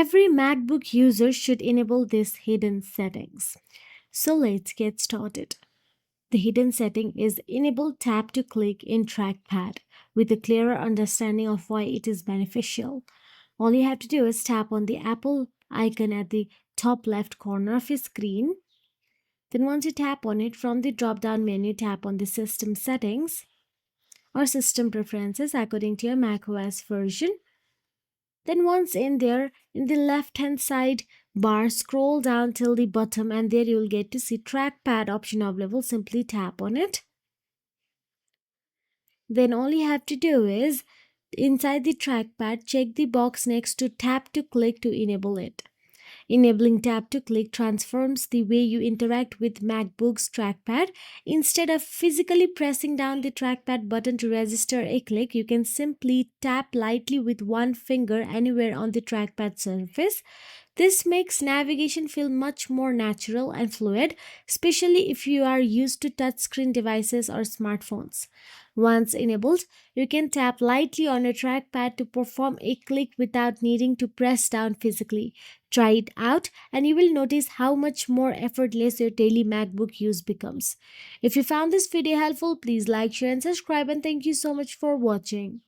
Every MacBook user should enable these hidden settings. So let's get started. The hidden setting is enable tap to click in trackpad with a clearer understanding of why it is beneficial. All you have to do is tap on the Apple icon at the top left corner of your screen. Then once you tap on it, from the drop-down menu, tap on the system settings or system preferences according to your macOS version. Then once in there, in the left hand side bar, scroll down till the bottom and there you will get to see trackpad option available. Simply tap on it. Then all you have to do is inside the trackpad, check the box next to tap to click to enable it. Enabling tap to click transforms the way you interact with MacBook's trackpad. Instead of physically pressing down the trackpad button to register a click, you can simply tap lightly with one finger anywhere on the trackpad surface. This makes navigation feel much more natural and fluid, especially if you are used to touchscreen devices or smartphones. Once enabled, you can tap lightly on a trackpad to perform a click without needing to press down physically. Try it out and you will notice how much more effortless your daily MacBook use becomes. If you found this video helpful, please like, share and subscribe, and thank you so much for watching.